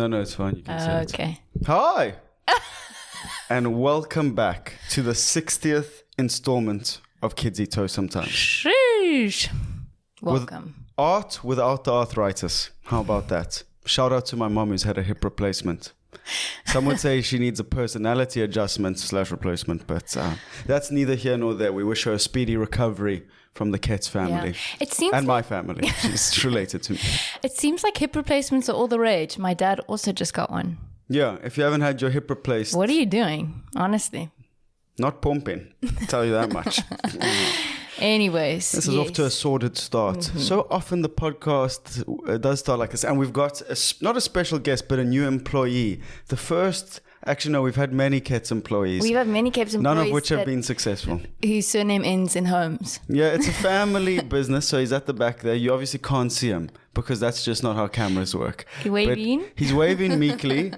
No, it's fine. You can say it. Okay. Hi! And welcome back to the 60th installment of Kids Eat Toast Sometimes. Sheesh. Welcome. With art without the arthritis. How about that? Shout out to my mom who's had a hip replacement. Some would say she needs a personality adjustment / replacement, but that's neither here nor there. We wish her a speedy recovery from the Kets family. Yeah. It seems and my family. She's related to me. It seems like hip replacements are all the rage. My dad also just got one. Yeah, if you haven't had your hip replaced... What are you doing, honestly? Not pumping. I'll tell you that much. Anyways. This is off to a sordid start. Mm-hmm. So often the podcast does start like this. And we've got, not a special guest, but a new employee. The first... Actually, no, we've had many Kets employees. We've had many Kets employees. None of which have been successful. Whose surname ends in Holmes. Yeah, it's a family business, so he's at the back there. You obviously can't see him because that's just not how cameras work. He's waving? He's waving meekly.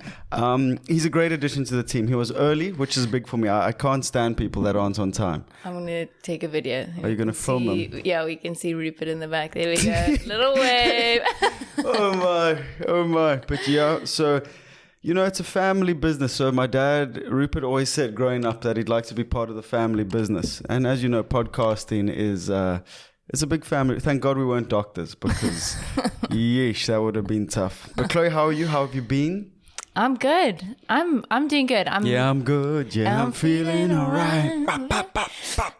He's a great addition to the team. He was early, which is big for me. I can't stand people that aren't on time. I'm going to take a video. Are you going to film him? Yeah, we can see Rupert in the back. There we go. Little wave. Oh my. But yeah, so... You know, it's a family business. So my dad, Rupert, always said growing up that he'd like to be part of the family business. And as you know, podcasting is it's a big family. Thank God we weren't doctors because, yeesh, that would have been tough. But Chloe, how are you? How have you been? I'm good. I'm doing good. I'm good. Yeah, I'm feeling all right.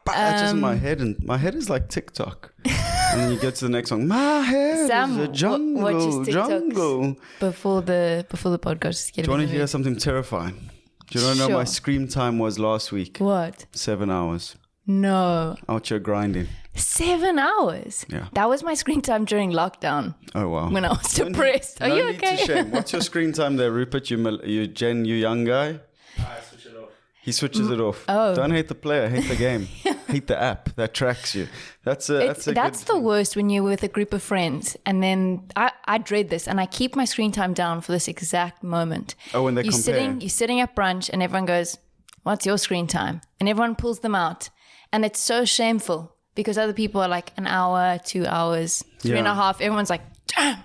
That's just my head. And my head is like TikTok. And then you get to the next song. My head Sam, is a jungle. watch his TikToks jungle. Before the podcast. Do you want to hear something terrifying? Do you want to know my screen time was last week? What? 7 hours. No. Out here grinding. 7 hours? Yeah. That was my screen time during lockdown. Oh, wow. When I was depressed. Are you okay? To shame. What's your screen time there, Rupert? You young guy? I switch it off. He switches it off. Oh. Don't hate the player, hate the game. Hate the app that tracks you. That's the worst when you're with a group of friends. And then I dread this and I keep my screen time down for this exact moment. Oh, when they compare. You're sitting at brunch and everyone goes, what's your screen time? And everyone pulls them out. And it's so shameful because other people are like an hour, 2 hours, 3.5. Everyone's like, damn,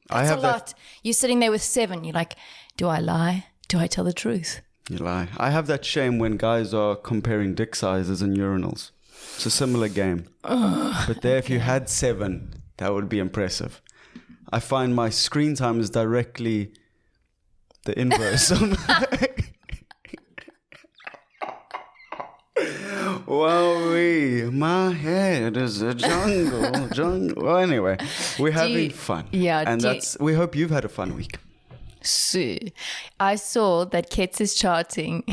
that's a lot. You're sitting there with 7. You're like, do I lie? Do I tell the truth? You lie. I have that shame when guys are comparing dick sizes in urinals. It's a similar game. But there, if you had 7, that would be impressive. I find my screen time is directly the inverse. Wowee, my head is a jungle. Well, anyway, we're having fun. Yeah. And we hope you've had a fun week. So, I saw that Kets is charting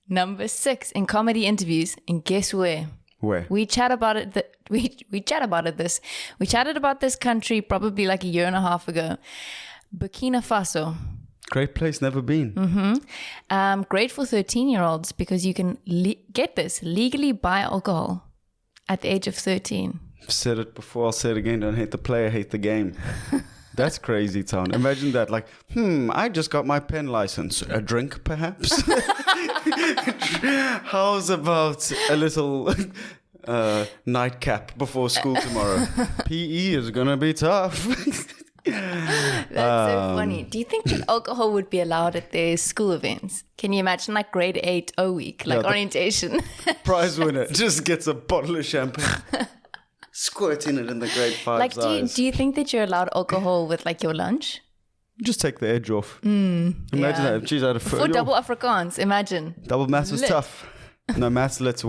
number 6 in comedy interviews, and guess where? Where? We chat about it. We chatted about this country probably like a year and a half ago. Burkina Faso. Great place, never been. Mm-hmm. Great for 13-year-olds because you can get this legally buy alcohol at the age of 13. I've said it before. I'll say it again. Don't hate the player, hate the game. That's crazy town. Imagine that. Like, I just got my pen license. A drink, perhaps? How's about a little nightcap before school tomorrow? PE is going to be tough. That's so funny. Do you think that alcohol would be allowed at their school events? Can you imagine like grade 8 O week, like orientation? Prize winner just gets a bottle of champagne. Squirting it in the grade 5's like, eyes. Do you think that you're allowed alcohol with like your lunch? Just take the edge off. Imagine that. Jeez, I had for double Afrikaans, imagine. Double maths was tough. No, mathslets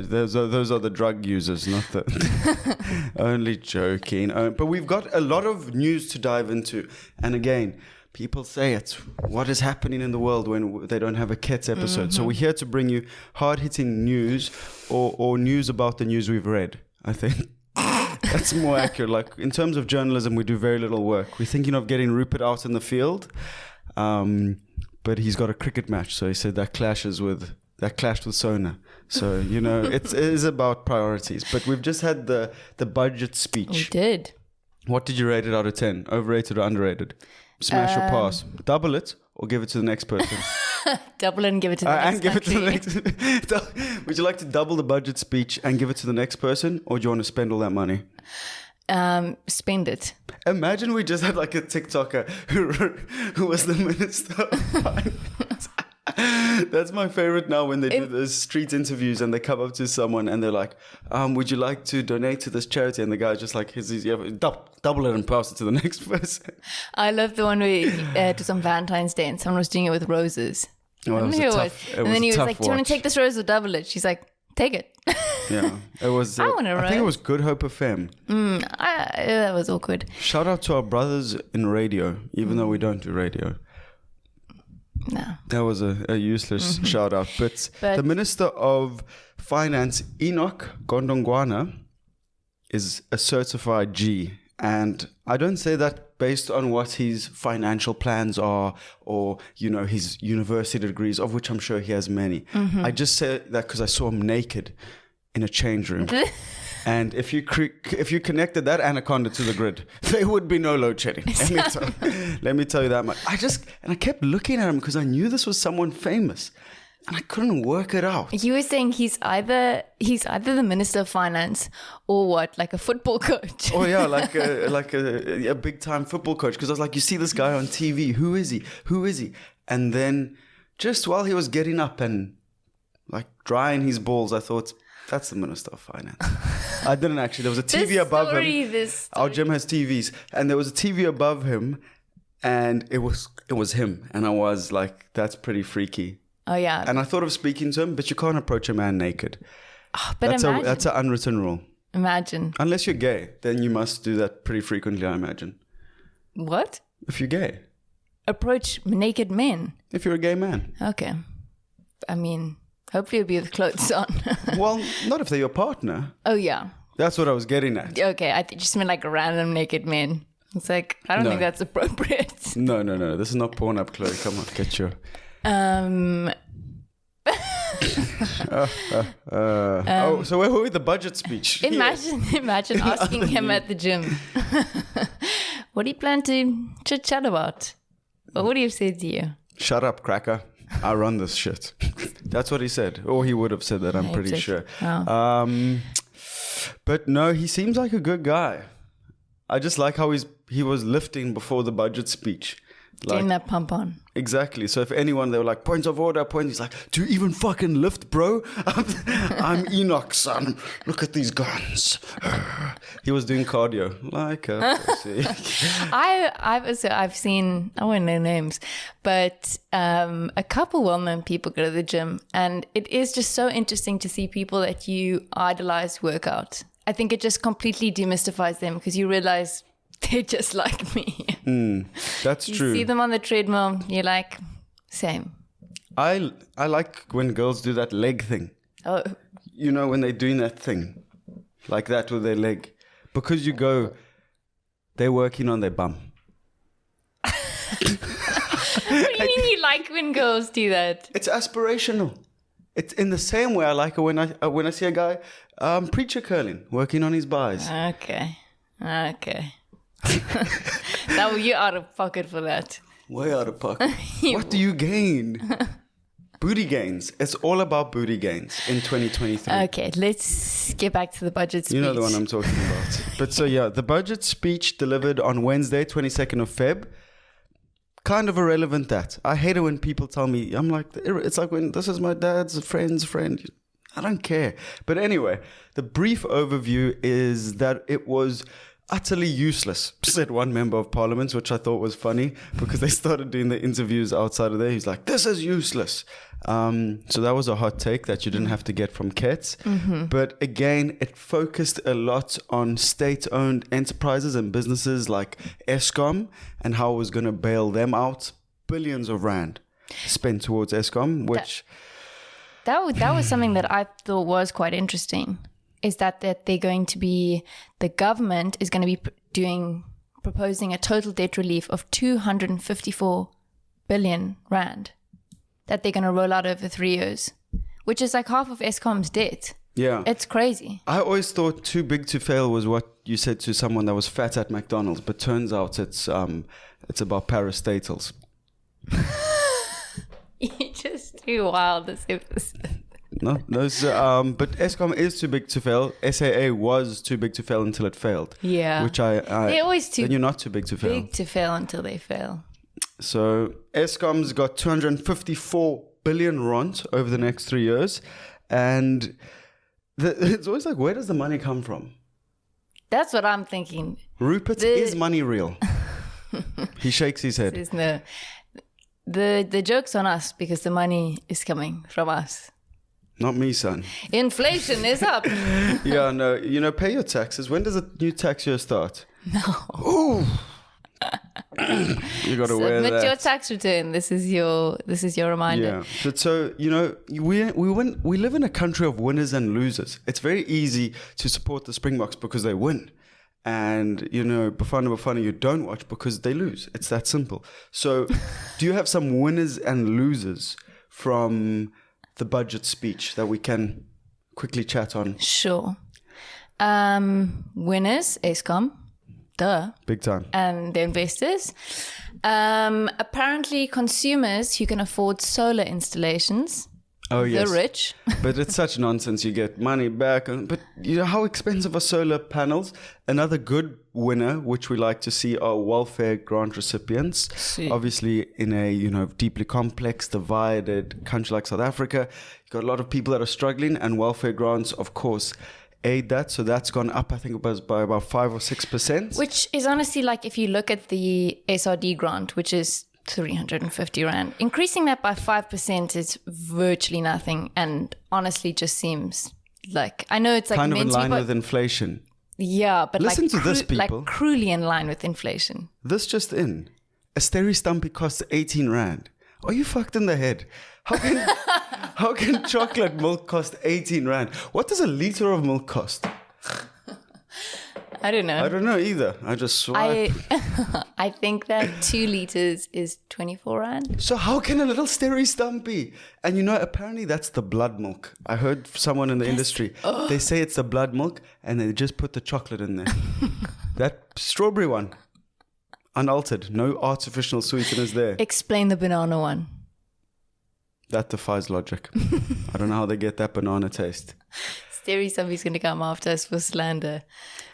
those are the drug users, not the... Only joking. But we've got a lot of news to dive into. And again, people say it's what is happening in the world when they don't have a Kets episode. So we're here to bring you hard-hitting news or news about the news we've read, I think. That's more accurate. Like in terms of journalism, we do very little work. We're thinking of getting Rupert out in the field, but he's got a cricket match. So he said that clashed with Sona. So, you know, it is about priorities. But we've just had the budget speech. We did. What did you rate it out of 10? Overrated or underrated? Smash or pass? Double it or give it to the next person? Double it and give it to the next and give it to the next. Would you like to double the budget speech and give it to the next person, or do you want to spend all that money? spend it. Imagine we just had like a TikToker who was the minister of finance. That's my favorite now when they do those street interviews and they come up to someone and they're like, would you like to donate to this charity? And the guy's just like, double it and pass it to the next person. I love the one where it was on Valentine's Day and someone was doing it with roses. Well, and then he was like, do you want to take this rose or double it? She's like, take it. Yeah, it was. I want a rose. I think it was Good Hope FM. That was awkward. Shout out to our brothers in radio, even though we don't do radio. No. That was a useless shout out. But the Minister of Finance, Enoch Godongwana, is a certified G. And I don't say that based on what his financial plans are or, his university degrees, of which I'm sure he has many. I just say that because I saw him naked in a change room. And if you connected that anaconda to the grid, there would be no load shedding. Let me tell you that much. I kept looking at him because I knew this was someone famous. And I couldn't work it out. You were saying he's either the Minister of Finance or what, like a football coach? Oh yeah, like a big time football coach. Because I was like, you see this guy on TV. Who is he? And then just while he was getting up and like drying his balls, I thought, that's the Minister of Finance. I didn't actually. There was a TV above him. Our gym has TVs, and there was a TV above him, and it was him. And I was like, that's pretty freaky. Oh yeah. And I thought of speaking to him, but you can't approach a man naked. Oh, but that's an unwritten rule. Imagine. Unless you're gay, then you must do that pretty frequently, I imagine. What? If you're gay. Approach naked men. If you're a gay man. Okay. I mean, hopefully it'll be with clothes on. Well, not if they're your partner. Oh yeah. That's what I was getting at. Okay, I just meant like random naked men. It's like, I don't think that's appropriate. No. This is not Pornhub, Chloe. Come on, get your... so where were we? The budget speech. Imagine asking him at the gym. What do you plan to chit-chat about? What would he have said to you? Shut up, cracker. I run this shit. That's what he said. Or he would have said that, I'm pretty sure. Oh. But no, he seems like a good guy. I just like how he was lifting before the budget speech. Getting that pump on. Exactly. So if anyone, they were like, points of order, he's like, do you even fucking lift, bro? I'm Enoch, son. Look at these guns. He was doing cardio. Like a pussy. I've seen, I won't know names, but a couple well-known people go to the gym, and it is just so interesting to see people that you idolize work out. I think it just completely demystifies them because you realize they're just like me. That's true. You see them on the treadmill, you're like, same. I like when girls do that leg thing. Oh. You know, when they're doing that thing. Like that with their leg. Because you go, they're working on their bum. What do you mean you like when girls do that? It's aspirational. It's in the same way I like it when I see a guy preacher curling, working on his buys. Okay. Now you're out of pocket for that. Way out of pocket. What do you gain? Booty gains. It's all about booty gains in 2023. Okay, let's get back to the budget speech. You know the one I'm talking about. But so yeah, the budget speech delivered on Wednesday, 22nd of Feb. Kind of irrelevant that. I hate it when people tell me, I'm like, it's like when this is my dad's friend's friend. I don't care. But anyway, the brief overview is that it was utterly useless, said one member of parliament, which I thought was funny because they started doing the interviews outside of there. He's like, this is useless. So that was a hot take that you didn't have to get from Kets. But again, it focused a lot on state-owned enterprises and businesses like ESKOM and how it was going to bail them out. Billions of rand spent towards ESKOM, which... That was something that I thought was quite interesting. Is that they're going to be, the government is going to be proposing a total debt relief of 254 billion rand that they're going to roll out over 3 years, which is like half of ESKOM's debt. Yeah. It's crazy. I always thought too big to fail was what you said to someone that was fat at McDonald's, but turns out it's about parastatals. You're just too wild this episode. No, those. But ESKOM is too big to fail. SAA was too big to fail until it failed. Yeah. Which they're always too then you're not too big to fail. big to fail until they fail. So ESKOM's got 254 billion rand over the next 3 years. And it's always like, where does the money come from? That's what I'm thinking. Rupert, is money real? He shakes his head. Says no. The joke's on us because the money is coming from us. Not me, son. Inflation is up. Yeah, no. You know, pay your taxes. When does a new tax year start? No. Ooh. You got to wear that. Submit your tax return. This is your reminder. Yeah. But so, you know, we live in a country of winners and losers. It's very easy to support the Springboks because they win. And, you know, Bafana, you don't watch because they lose. It's that simple. So do you have some winners and losers from the budget speech that we can quickly chat on? Sure. Winners, ESKOM. Duh. Big time. And the investors. Apparently consumers who can afford solar installations. Oh, yes. The rich. But it's such nonsense. You get money back. But you know, how expensive are solar panels? Another good winner, which we like to see, are welfare grant recipients. See. Obviously, in a, you know, deeply complex, divided country like South Africa, you've got a lot of people that are struggling, and welfare grants, of course, aid that. So that's gone up, I think it was by about 5 or 6%. Which is honestly, like, if you look at the SRD grant, which is 350 Rand, increasing that by 5% is virtually nothing, and honestly just seems like, I know it's like kind of in line with inflation. Yeah, but listen like to this, people. Like cruelly in line with inflation. This just in. A Steri Stumpy costs 18 Rand. Are you fucked in the head? How can chocolate milk cost 18 Rand? What does a liter of milk cost? I don't know. I don't know either. I just swipe. I think that 2 liters is 24 Rand. So how can a little Steri Stumpy? And you know, apparently that's the blood milk. I heard someone in the industry. They say it's the blood milk and they just put the chocolate in there. That strawberry one. Unaltered. No artificial sweeteners there. Explain the banana one. That defies logic. I don't know how they get that banana taste. Steri Stumpy's going to come after us for slander.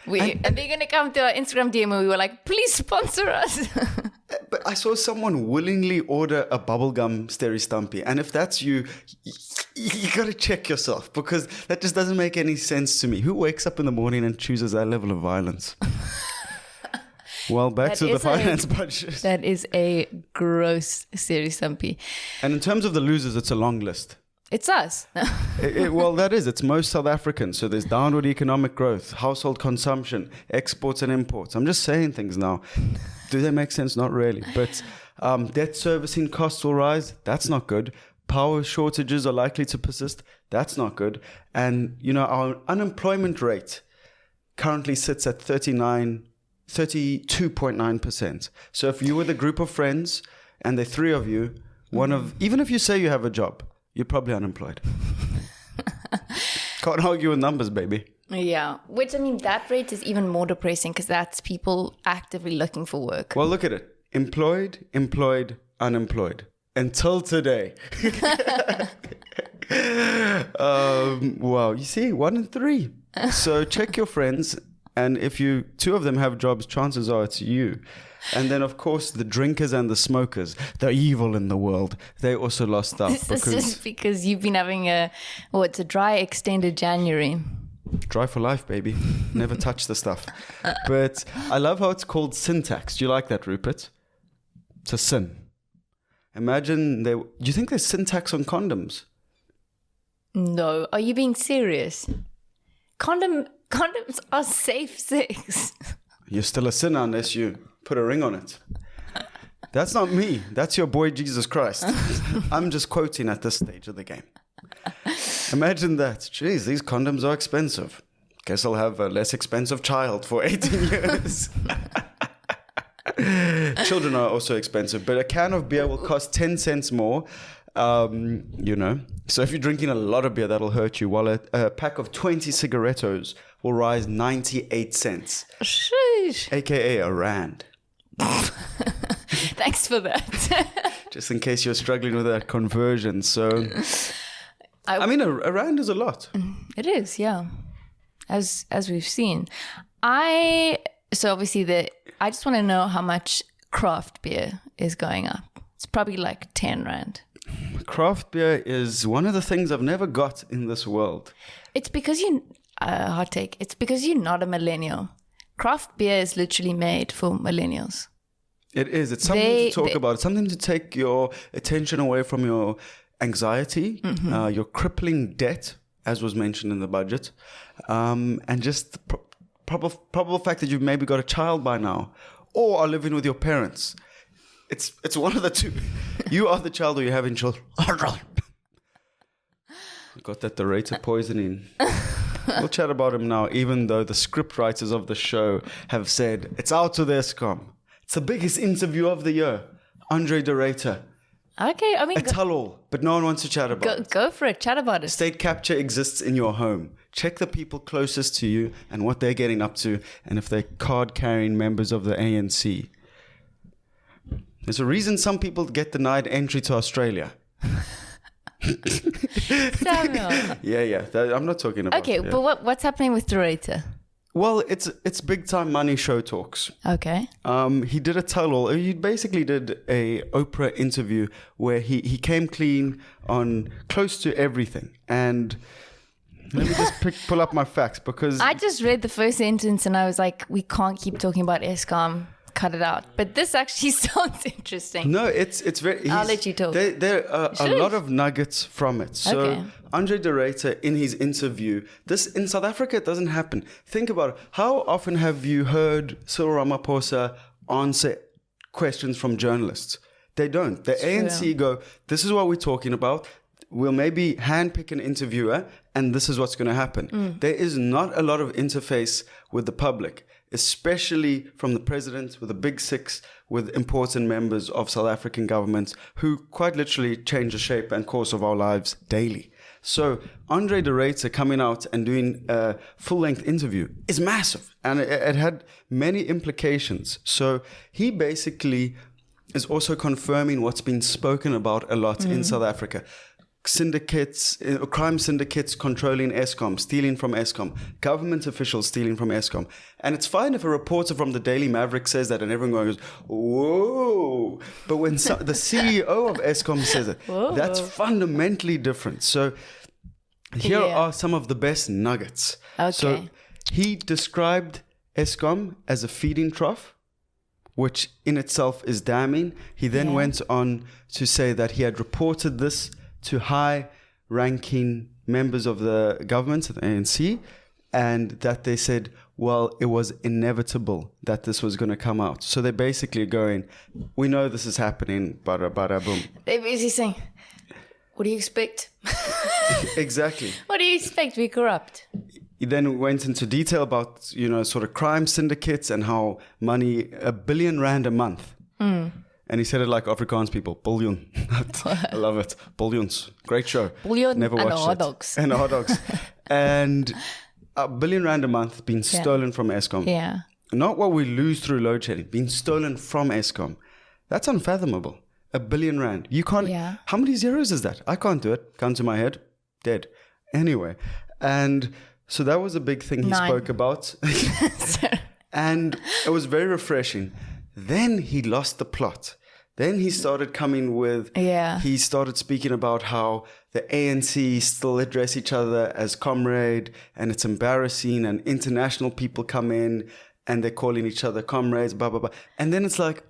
And they're going to come to our Instagram DM and we were like, please sponsor us. But I saw someone willingly order a bubblegum Steri Stumpy. And if that's you, you got to check yourself, because that just doesn't make any sense to me. Who wakes up in the morning and chooses that level of violence? Well, back to the finance budget. That is a gross Steri Stumpy. And in terms of the losers, it's a long list. It's us. Well, that is. It's most South Africans. So there's downward economic growth, household consumption, exports and imports. I'm just saying things now. Do they make sense? Not really. But debt servicing costs will rise. That's not good. Power shortages are likely to persist. That's not good. And, you know, our unemployment rate currently sits at 32.9%. So if you were the group of friends and the 3 of you, even if you say you have a job, you're probably unemployed. Can't argue with numbers, baby. Yeah. Which, I mean, that rate is even more depressing because that's people actively looking for work. Well, look at it. Employed, unemployed. Until today. Wow. You see, 1 in 3. So check your friends. And if 2 of them have jobs, chances are it's you. And then, of course, the drinkers and the smokers, the evil in the world, they also lost out. This is just because you've been having it's a dry, extended January. Dry for life, baby. Never touch the stuff. But I love how it's called syntax. Do you like that, Rupert? It's a sin. Imagine do you think there's syntax on condoms? No. Are you being serious? Condoms are safe sex. You're still a sinner unless you put a ring on it. That's not me. That's your boy Jesus Christ. I'm just quoting at this stage of the game. Imagine that. Jeez, these condoms are expensive. Guess I'll have a less expensive child for 18 years. Children are also expensive, but a can of beer will cost 10 cents more. You know, so if you're drinking a lot of beer, that'll hurt you, while a pack of 20 cigarettos will rise 98 cents. Sheesh. AKA a rand. Thanks for that. Just in case you're struggling with that conversion. So I mean, a rand is a lot. It is, yeah. As we've seen. So obviously I just want to know how much craft beer is going up. It's probably like 10 rand. Craft beer is one of the things I've never got in this world. It's because hot take. It's because you're not a millennial. Craft beer is literally made for millennials. It is. It's something to talk about. It's something to take your attention away from your anxiety, your crippling debt, as was mentioned in the budget, and just the probable fact that you've maybe got a child by now or are living with your parents. It's one of the two. You are the child or you're having children. Got that the Ruyter poisoning. We'll chat about him now, even though the script writers of the show have said it's out to the ESKOM. It's the biggest interview of the year. Andre de Ruyter. Okay, I mean... A tell-all, but no one wants to chat about it. Go for it. Chat about it. State capture exists in your home. Check the people closest to you and what they're getting up to, and if they're card-carrying members of the ANC. There's a reason some people get denied entry to Australia. Samuel. Yeah. I'm not talking about... Okay, but what's happening with de Ruyter? Well, it's big time money show talks. Okay. He did a tell-all. He basically did a Oprah interview where he came clean on close to everything. And let me just pull up my facts because... I just read the first sentence and I was like, we can't keep talking about ESKOM. Cut it out. But this actually sounds interesting. No, it's very... I'll let you talk. There are a lot of nuggets from it. So okay. Andre de Ruyter, in his interview, this in South Africa, it doesn't happen. Think about it. How often have you heard Cyril Ramaphosa answer questions from journalists? They don't. The ANC go, this is what we're talking about. We'll maybe handpick an interviewer and this is what's going to happen. There is not a lot of interface with the public, especially from the president with the big six, with important members of South African governments who quite literally change the shape and course of our lives daily. So Andre de Ruyter coming out and doing a full-length interview is massive, and it had many implications. So he basically is also confirming what's been spoken about a lot in South Africa. Syndicates, crime syndicates controlling ESKOM, stealing from ESKOM, government officials stealing from ESKOM. And it's fine if a reporter from the Daily Maverick says that and everyone goes, whoa. But when the CEO of ESKOM says it, that's fundamentally different. So here are some of the best nuggets. Okay. So he described ESKOM as a feeding trough, which in itself is damning. He then went on to say that he had reported this to high-ranking members of the government, the ANC, and that they said, well, it was inevitable that this was going to come out. So they're basically going, we know this is happening, bada, bada, boom. They're basically saying, what do you expect? Exactly. What do you expect? We're corrupt. He then went into detail about, sort of crime syndicates and how money, R1 billion a month. And he said it like Afrikaans people, billion. I love it. Billions. Great show. Billion Never and watched hot it. dogs. And hot dogs. And R1 billion a month being stolen from ESKOM. Yeah. Not what we lose through load shedding, being stolen from ESKOM. That's unfathomable. R1 billion. You can't. Yeah. How many zeros is that? I can't do it. Gun to my head. Dead. Anyway. And so that was a big thing he spoke about. And it was very refreshing. Then he lost the plot. Then he started coming with, he started speaking about how the ANC still address each other as comrade, and it's embarrassing, and international people come in and they're calling each other comrades, blah, blah, blah. And then it's like,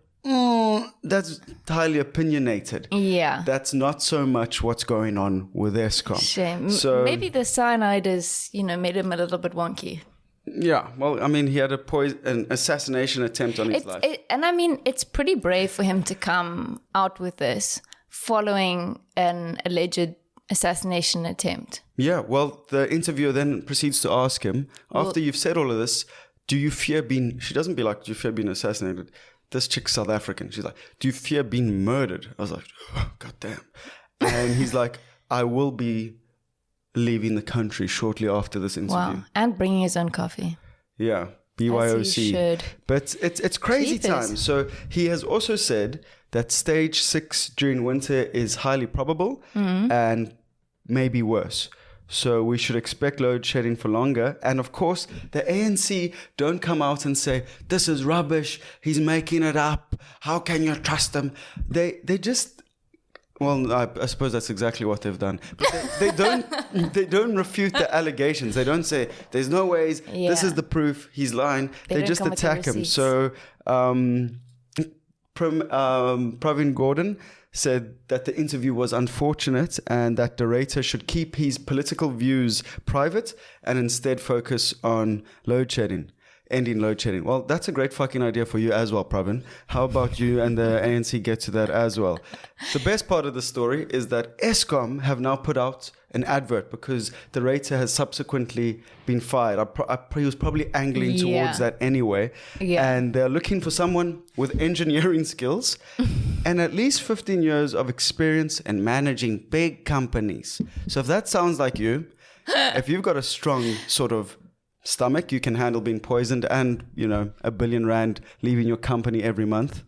that's highly opinionated. Yeah. That's not so much what's going on with ESKOM. Shame. So, maybe the cyanide is, made him a little bit wonky. Yeah, well, I mean, he had an assassination attempt on his life. And I mean, it's pretty brave for him to come out with this following an alleged assassination attempt. Yeah, well, the interviewer then proceeds to ask him, after you've said all of this, do you fear being... She doesn't be like, do you fear being assassinated? This chick's South African. She's like, do you fear being murdered? I was like, oh, God damn. And he's like, I will be leaving the country shortly after this interview. Wow. And bringing his own coffee. Yeah. BYOC. As he should. But it's crazy time. So he has also said that stage 6 during winter is highly probable and maybe worse. So we should expect load shedding for longer. And of course, the ANC don't come out and say, this is rubbish. He's making it up. How can you trust him? They just, well, I suppose that's exactly what they've done. But they don't refute the allegations. They don't say, there's no ways. Yeah. This is the proof. He's lying. They just attack him. So Pravin Gordon said that the interview was unfortunate and that the Ruyter should keep his political views private and instead focus on ending load shedding. Well, that's a great fucking idea for you as well, Pravin. How about you and the ANC get to that as well? The best part of the story is that ESKOM have now put out an advert because the Ruyter has subsequently been fired. He was probably angling towards that anyway. Yeah. And they're looking for someone with engineering skills and at least 15 years of experience in managing big companies. So if that sounds like you, if you've got a strong sort of stomach, you can handle being poisoned and, R1 billion leaving your company every month,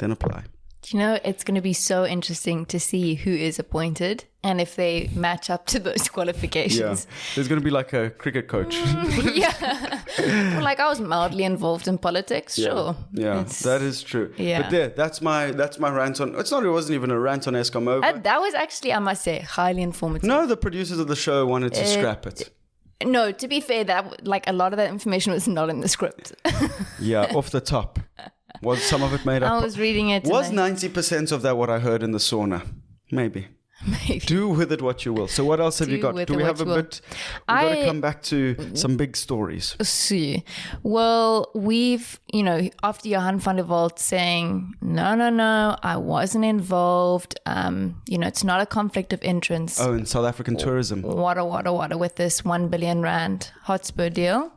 then apply. It's going to be so interesting to see who is appointed and if they match up to those qualifications. Yeah. There's going to be like a cricket coach. Yeah. Well, I was mildly involved in politics, sure. Yeah, that is true. Yeah. But that's my rant on, it wasn't even a rant on ESKOM over. That was actually, I must say, highly informative. No, the producers of the show wanted to scrap it. No, to be fair, that a lot of that information was not in the script. Yeah, off the top. Was some of it made up? I was reading it. Was 90% of that what I heard in the sauna? Maybe. Do with it what you will. So what else have you got? Do we have a bit? We've got to come back to some big stories. See. Well, we've, after Johan van der Walt saying, no, I wasn't involved. It's not a conflict of interest. Oh, in South African tourism. Wada with this 1 billion rand Hotspur deal.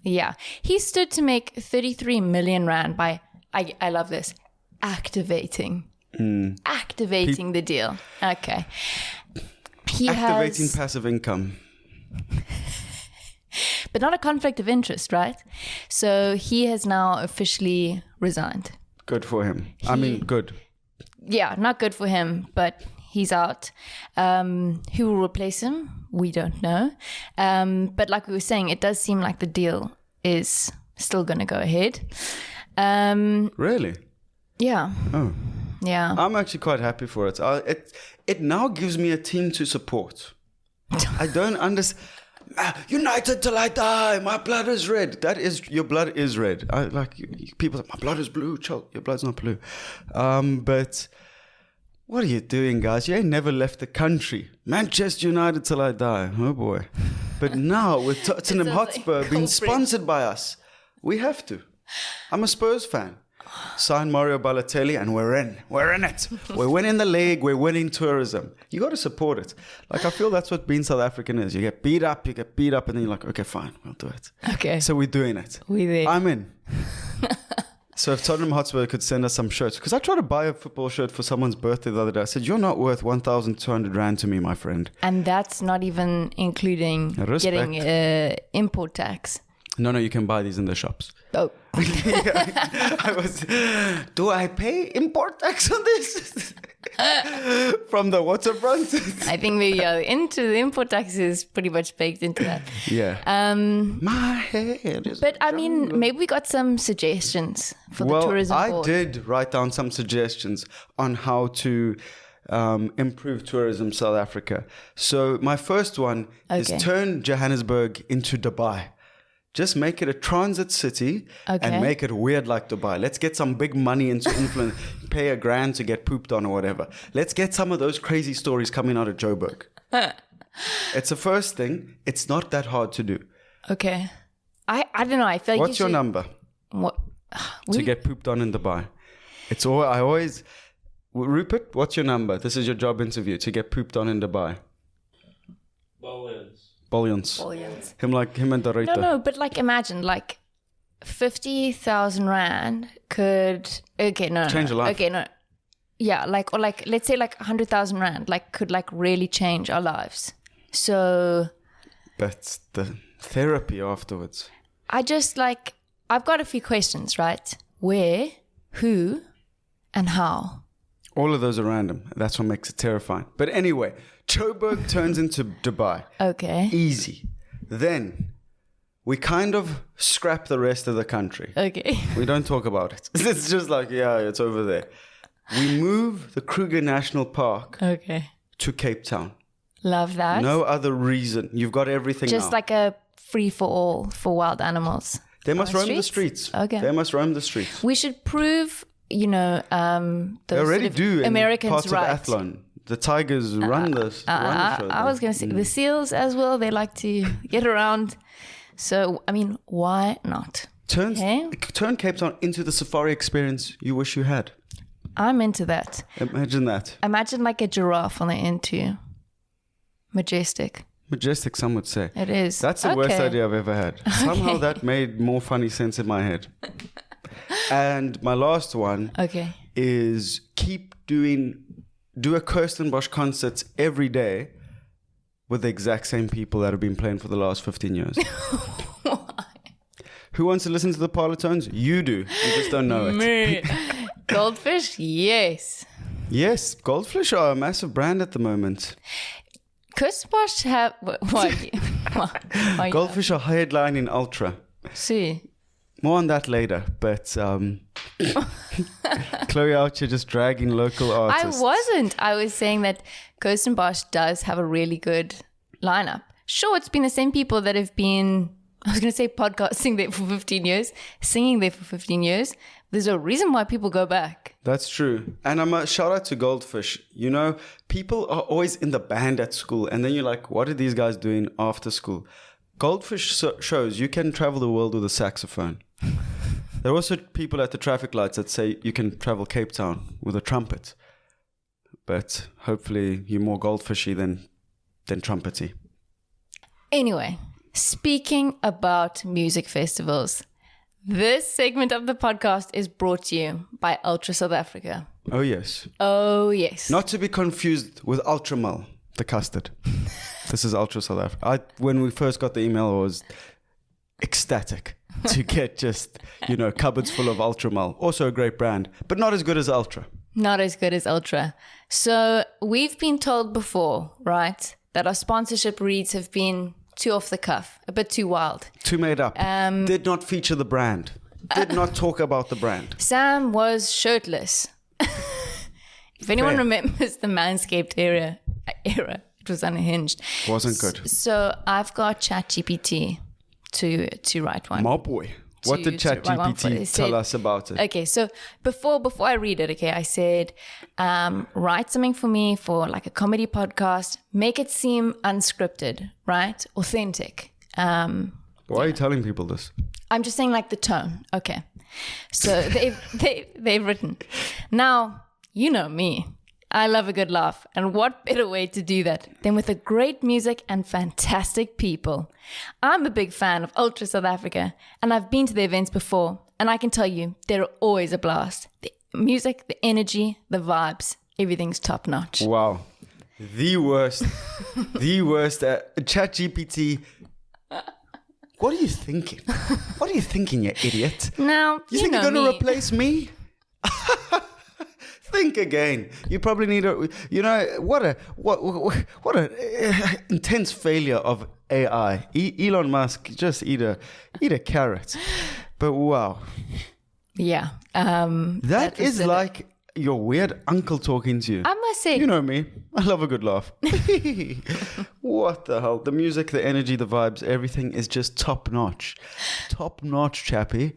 Yeah. He stood to make 33 million rand by, I love this, activating the deal. Okay. Activating passive income. But not a conflict of interest, right? So he has now officially resigned. Good for him. Good. Yeah, not good for him, but he's out. Who will replace him? We don't know. But like we were saying, it does seem like the deal is still going to go ahead. Really? Yeah. Oh. Yeah. I'm actually quite happy for it. It now gives me a team to support. I don't understand. United till I die. My blood is red. Your blood is red. People say, my blood is blue. Chill, your blood's not blue. But what are you doing, guys? You ain't never left the country. Manchester United till I die. Oh boy. But now with Tottenham Hotspur being sponsored by us, we have to. I'm a Spurs fan. Sign Mario Balotelli and we're in it. We're winning the league. We're winning tourism. You got to support it. I feel that's what being South African is. You get beat up, and then you're like, okay, fine, we'll do it. Okay. So we're doing it. I'm in. So if Tottenham Hotspur could send us some shirts, because I tried to buy a football shirt for someone's birthday the other day. I said, you're not worth 1,200 rand to me, my friend. And that's not even including getting import tax. No, you can buy these in the shops. Oh. Do I pay import tax on this? From the waterfront? I think into the import tax is pretty much baked into that. Yeah. My head is But maybe we got some suggestions for the tourism board. I did write down some suggestions on how to improve tourism South Africa. So my first one is turn Johannesburg into Dubai. Just make it a transit city and make it weird like Dubai. Let's get some big money into influence. Pay $1,000 to get pooped on or whatever. Let's get some of those crazy stories coming out of Joburg. It's the first thing. It's not that hard to do. Okay. I don't know. I feel like What's your number? What? To get pooped on in Dubai. Rupert, what's your number? This is your job interview. To get pooped on in Dubai. Billions. Him and the Ruyter. No, but imagine 50,000 rand could change a life. Okay, no. Yeah, let's say 100,000 rand could really change our lives. So but the therapy afterwards. I just I've got a few questions, right? Where, who, and how? All of those are random. That's what makes it terrifying. But anyway, Joburg turns into Dubai. Okay. Easy. Then we kind of scrap the rest of the country. Okay. We don't talk about it. It's just like, yeah, it's over there. We move the Kruger National Park Okay. to Cape Town. Love that. No other reason. You've got everything Just now. like a free for all for wild animals. They must On roam the streets. Okay. They must roam the streets. We should prove, you know, those They already sort of do in Americans parts right. of Athlone. The Tigers run the show. I was going to say the seals as well. They like to get around. So, I mean, why not? Turn Cape Town into the safari experience you wish you had. I'm into that. Imagine that. Imagine like a giraffe on the end too. Majestic. Majestic, some would say. It is. That's the worst idea I've ever had. Somehow that made more funny sense in my head. And my last one is do a Kirstenbosch concerts every day with the exact same people that have been playing for the last 15 years. Why? Who wants to listen to the Parlotones? You do. You just don't know it. Me. Goldfish? Yes. Yes, Goldfish are a massive brand at the moment. Kirstenbosch have... Why? Goldfish are headlining Ultra. See. More on that later, but Chloe out here just dragging local artists. I wasn't. I was saying that Kirstenbosch does have a really good lineup. Sure, it's been the same people that have been, I was going to say podcasting there for 15 years, singing there for 15 years. There's a reason why people go back. That's true. And I'm a shout out to Goldfish. You know, people are always in the band at school, and then you're like, what are these guys doing after school? Goldfish shows you can travel the world with a saxophone. There are also people at the traffic lights that say you can travel Cape Town with a trumpet. But hopefully you're more goldfishy than trumpety. Anyway, speaking about music festivals, this segment of the podcast is brought to you by Ultra South Africa. Oh, yes. Oh, yes. Not to be confused with Ultramel, the custard. This is Ultra South Africa. When we first got the email, I was ecstatic to get just, cupboards full of Ultramel. Also a great brand, but not as good as Ultra. Not as good as Ultra. So we've been told before, right, that our sponsorship reads have been too off the cuff, a bit too wild. Too made up. Did not feature the brand. Did not talk about the brand. Sam was shirtless. If anyone remembers the Manscaped era, it was unhinged. Wasn't good. So I've got ChatGPT to write one. My boy. What did ChatGPT tell us about it? Okay, so before I read it, I said, write something for me for like a comedy podcast. Make it seem unscripted, right? Authentic. Why are you telling people this? I'm just saying like the tone. Okay. So they've written. Now, you know me. I love a good laugh. And what better way to do that than with a great music and fantastic people? I'm a big fan of Ultra South Africa, and I've been to the events before, and I can tell you, they're always a blast. The music, the energy, the vibes, everything's top notch. Wow. The worst. ChatGPT. What are you thinking? What are you thinking, you idiot? Now, you think you're going to replace me? Think again. You probably need what a intense failure of AI. Elon Musk, just eat a carrot. But wow. Yeah. That is like your weird uncle talking to you. I must say. You know me. I love a good laugh. What the hell? The music, the energy, the vibes, everything is just top notch. Top notch, chappy.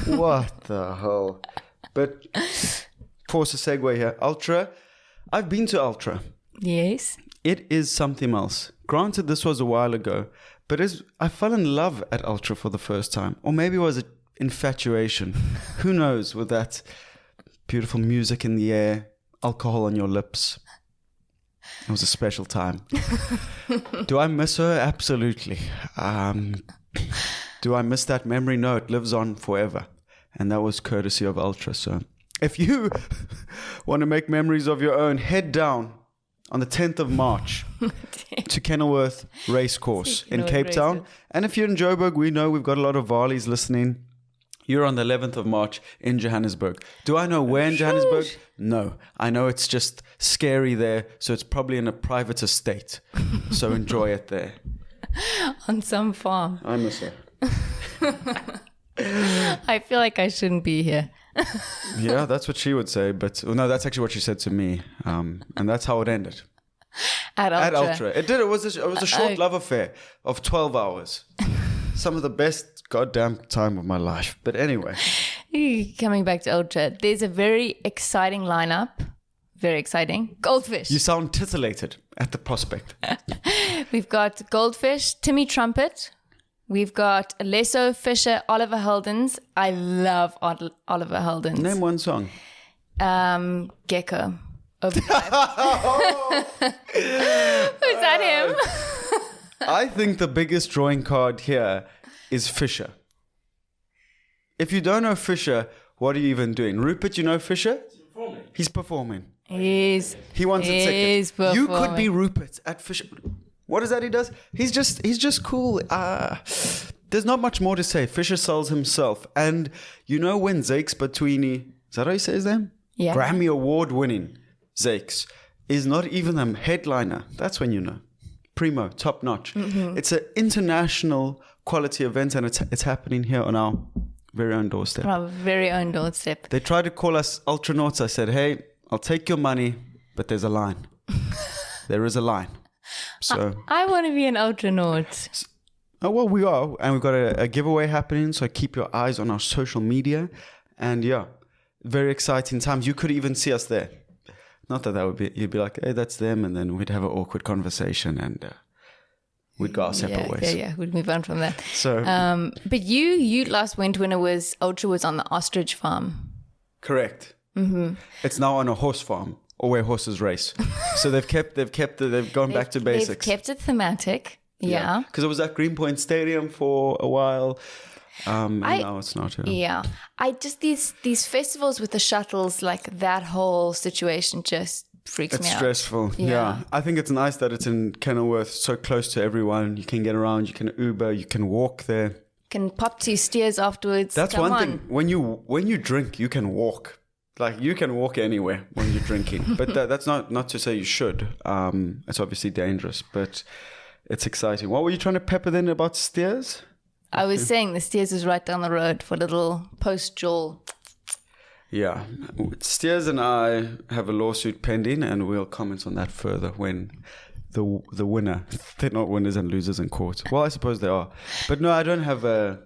What the hell? But force a segue here. Ultra. I've been to Ultra. Yes. It is something else. Granted, this was a while ago, but I fell in love at Ultra for the first time. Or maybe it was an infatuation. Who knows, with that beautiful music in the air, alcohol on your lips. It was a special time. Do I miss her? Absolutely. Do I miss that memory? No, it lives on forever. And that was courtesy of Ultra. So if you want to make memories of your own, head down on the 10th of March to Kenilworth Racecourse in Cape Town. And if you're in Joburg, we know we've got a lot of Varleys listening. You're on the 11th of March in Johannesburg. Do I know where in Johannesburg? No. I know it's just scary there, so it's probably in a private estate. So enjoy it there. On some farm. I miss her. I feel like I shouldn't be here. Yeah, that's what she would say. But no, that's actually what she said to me. And that's how it ended. At Ultra. It did. It was a short love affair of 12 hours. Some of the best goddamn time of my life. But anyway. Coming back to Ultra, there's a very exciting lineup. Very exciting. Goldfish. You sound titillated at the prospect. We've got Goldfish, Timmy Trumpet. We've got Alesso, Fisher, Oliver Heldens. I love Oliver Heldens. Name one song. Gecko. Overdrive. Was that him? I think the biggest drawing card here is Fisher. If you don't know Fisher, what are you even doing? Rupert, you know Fisher? He's performing. He wants a ticket. You could be Rupert at Fisher. What is that he does? He's just cool. There's not much more to say. Fisher sells himself. And you know when Zakes Batwini, is that how you say his name? Yeah. Grammy Award winning Zakes is not even a headliner. That's when you know. Primo, top notch. Mm-hmm. It's an international quality event and it's happening here on our very own doorstep. Our very own doorstep. They tried to call us Ultranauts. I said, hey, I'll take your money, but there's a line. There is a line. So I want to be an Ultranaut. Oh, well, we are. And we've got a giveaway happening. So keep your eyes on our social media. And yeah, very exciting times. You could even see us there. Not that would be, you'd be like, hey, that's them. And then we'd have an awkward conversation and we'd go our separate ways. Yeah. We'd move on from that. So, but you last went when Ultra was on the ostrich farm. Correct. Mm-hmm. It's now on a horse farm or where horses race. So they've gone back to basics. They've kept it thematic. Yeah. Because it was at Greenpoint Stadium for a while. And now it's not. Yeah. I just, these festivals with the shuttles, like that whole situation just freaks me out. It's stressful. Yeah. I think it's nice that it's in Kenilworth, so close to everyone. You can get around, you can Uber, you can walk there. You can pop to Steers afterwards. That's one thing. When you drink, you can walk. Like, you can walk anywhere when you're drinking. But that's not to say you should. It's obviously dangerous, but it's exciting. What were you trying to pepper then about Steers? I was saying the Steers is right down the road for a little post-jawl. Yeah. Steers and I have a lawsuit pending, and we'll comment on that further when the winner... They're not winners and losers in court. Well, I suppose they are. But no, I don't have a...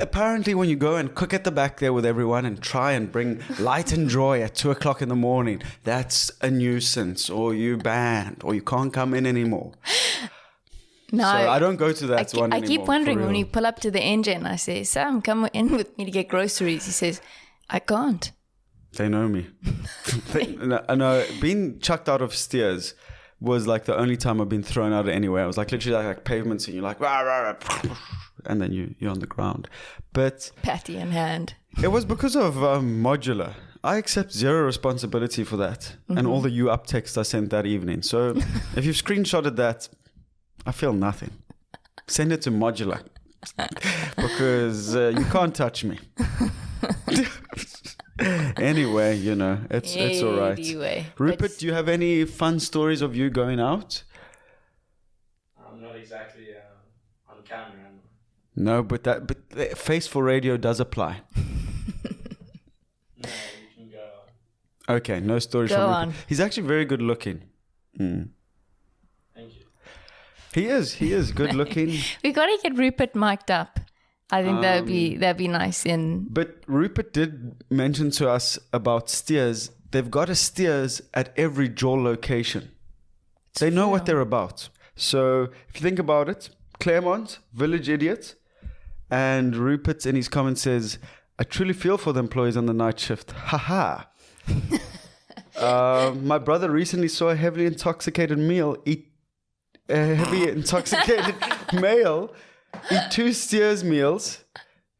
Apparently, when you go and cook at the back there with everyone and try and bring light and joy at 2 o'clock in the morning, that's a nuisance, or you banned, or you can't come in anymore. No, so I don't go to that one anymore. I keep wondering when we pull up to the engine, I say, Sam, come in with me to get groceries. He says, I can't. They know me. No, being chucked out of Steers was like the only time I've been thrown out of anywhere. I was like literally like pavements and you're like, rah, rah, rah, and then you're on the ground. But patty in hand. It was because of modular. I accept zero responsibility for that. Mm-hmm. And all the you up texts I sent that evening. So if you've screenshotted that, I feel nothing. Send it to modular. Because you can't touch me. Anyway, it's all right. Anyway, Rupert, do you have any fun stories of you going out? I'm not exactly on camera. No, but face for radio does apply. No, you can go on. Okay, no stories go from on. Rupert. He's actually very good looking. Thank you. He is good looking. We got to get Rupert mic'd up. I think that'd be nice. But Rupert did mention to us about Steers. They've got a Steers at every jaw location. They know what they're about. So if you think about it, Claremont, Village Idiot, and Rupert in his comment says, I truly feel for the employees on the night shift. Haha. My brother recently saw a heavily intoxicated male eat 2 Steers meals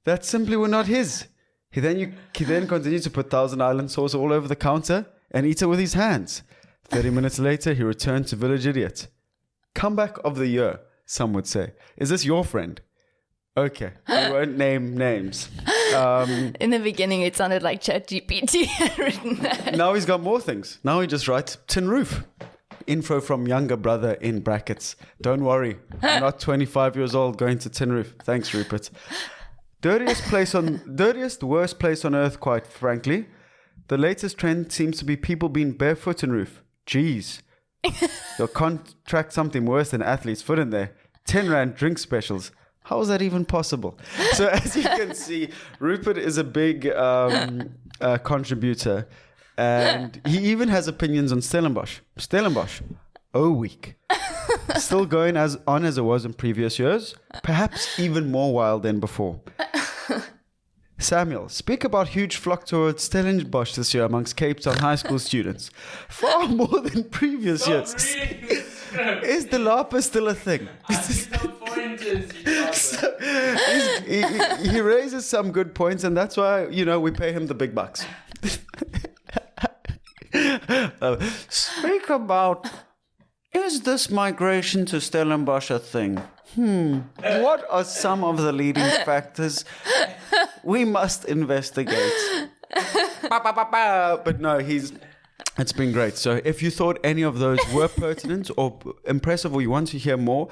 that simply were not his. He then continued to put Thousand Island sauce all over the counter and eat it with his hands. 30 minutes later, he returned to Village Idiot. Comeback of the year, some would say. Is this your friend? Okay, we won't name names. In the beginning, it sounded like ChatGPT had written that. Now he's got more things. Now he just writes tin roof. Info from younger brother in brackets. Don't worry, I'm not 25 years old going to tin roof. Thanks, Rupert. Dirtiest, worst place on earth, quite frankly. The latest trend seems to be people being barefoot in roof. Jeez. You'll contract something worse than athlete's foot in there. 10 Rand drink specials. How is that even possible? So as you can see, Rupert is a big contributor. And he even has opinions on Stellenbosch. Stellenbosch. Oh, weak. Still going as it was in previous years. Perhaps even more wild than before. Samuel, speak about huge flock towards Stellenbosch this year amongst Cape Town high school students. Far more than previous years. Is the LARPer still a thing? He raises some good points, and that's why, we pay him the big bucks. Speak about, is this migration to Stellenbosch a thing? What are some of the leading factors? We must investigate. But no, it's been great. So if you thought any of those were pertinent or impressive, or you want to hear more,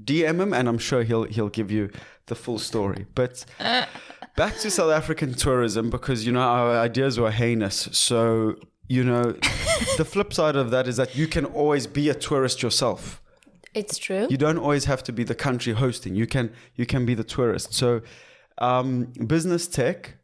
DM him, and I'm sure he'll give you the full story. But back to South African tourism, because our ideas were heinous. So the flip side of that is that you can always be a tourist yourself. It's true. You don't always have to be the country hosting. You can be the tourist. So Business Tech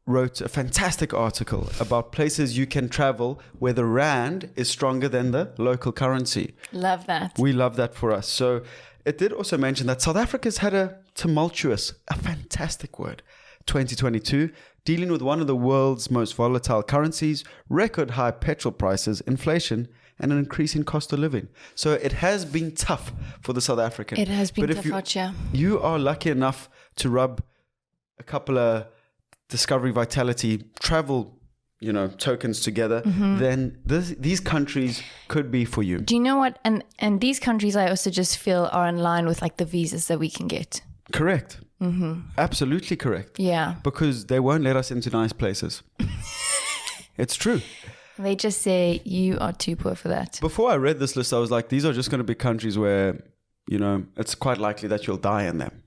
wrote a fantastic article about places you can travel where the rand is stronger than the local currency. Love that. We love that for us. So it did also mention that South Africa's had a fantastic word, 2022, dealing with one of the world's most volatile currencies, record high petrol prices, inflation, and an increasing cost of living. So it has been tough for the South African. It has been but tough, if you are lucky enough to rub a couple of Discovery Vitality travel, tokens together, then these countries could be for you. Do you know what? And these countries I also just feel are in line with like the visas that we can get. Correct. Absolutely correct. Yeah. Because they won't let us into nice places. It's true. They just say you are too poor for that. Before I read this list, I was like, these are just going to be countries where, it's quite likely that you'll die in them.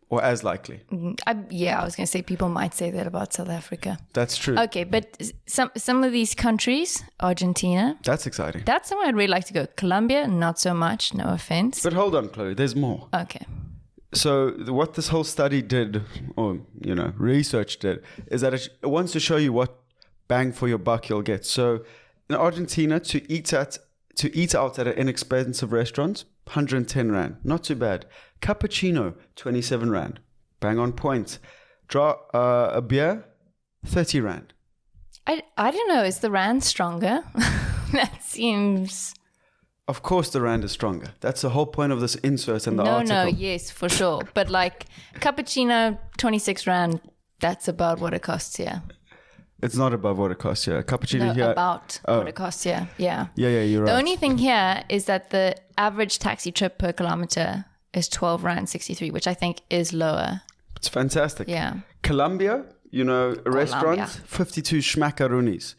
Or as likely. I was going to say people might say that about South Africa. That's true. Okay, but some of these countries, Argentina. That's exciting. That's somewhere I'd really like to go. Colombia, not so much, no offense. But hold on, Chloe, there's more. Okay. So what this whole study did, or, research did, is that it wants to show you what bang for your buck you'll get. So in Argentina, to eat out at an inexpensive restaurant, 110 Rand. Not too bad. Cappuccino, 27 Rand. Bang on point. A beer, 30 Rand. I don't know. Is the Rand stronger? That seems... Of course the Rand is stronger. That's the whole point of this insert in the article. No, yes, for sure. But like cappuccino, 26 Rand, that's about what it costs here. It's not above what it costs here. Cappuccino here. About what it costs here. Yeah. Yeah, you're right. The only thing here is that the average taxi trip per kilometer is 12 Rand 63, which I think is lower. It's fantastic. Yeah. Colombia, a restaurant, 52 schmackaroonies.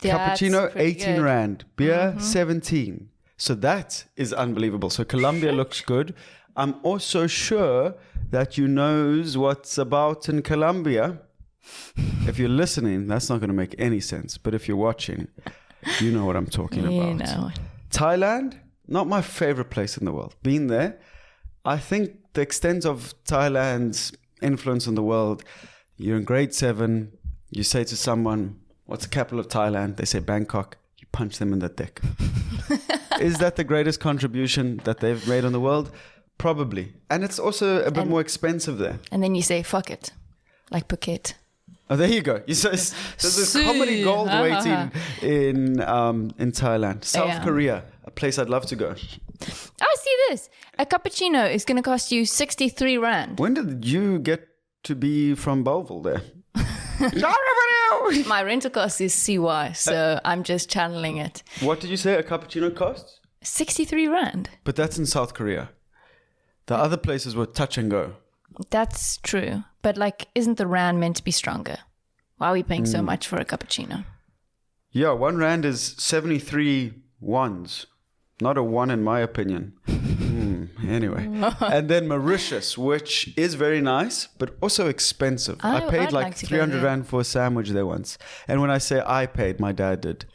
Cappuccino, 18 good. Rand. Beer, 17. So that is unbelievable. So Colombia looks good. I'm also sure that you knows what's about in Colombia. If you're listening, that's not going to make any sense. But if you're watching, you know what I'm talking about. Thailand, not my favorite place in the world. Been there. I think the extent of Thailand's influence on the world, you're in grade 7, you say to someone, what's the capital of Thailand? They say Bangkok. You punch them in the dick. Is that the greatest contribution that they've made on the world? Probably. And it's also a bit more expensive there. And then you say, fuck it. Like Phuket. Oh, there you go. There's this comedy gold waiting in Thailand. South Korea, a place I'd love to go. Oh, see this. A cappuccino is going to cost you 63 Rand. When did you get to be from Belleville there? My rental cost is CY, so I'm just channeling it. What did you say a cappuccino costs? 63 Rand. But that's in South Korea. The other places were touch and go. That's true. But like, isn't the rand meant to be stronger? Why are we paying so much for a cappuccino? Yeah, R1 is 73 ones. Not a one in my opinion. Anyway. And then Mauritius, which is very nice, but also expensive. I paid I'd like 300 rand for a sandwich there once. And when I say I paid, my dad did.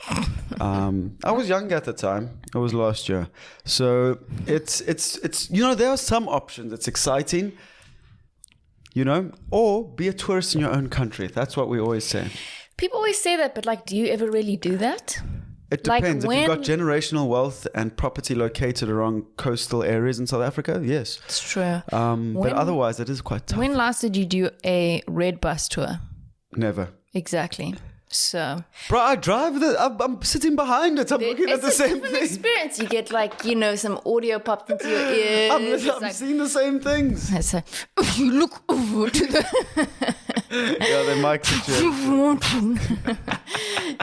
I was young at the time. It was last year. So it's there are some options. It's exciting, or be a tourist in your own country. That's what we always say. People always say that, but like, do you ever really do that? It depends. If you've got generational wealth and property located around coastal areas in South Africa, yes. It's true. But otherwise, it is quite tough. When last did you do a red bus tour? Never. Exactly. So, bro, I drive I'm sitting behind it. I'm looking at the same thing. It's a different experience. You get like, some audio popped into your ears. I'm seeing the same things. It's like, you look over to the... Yeah, they mic situation.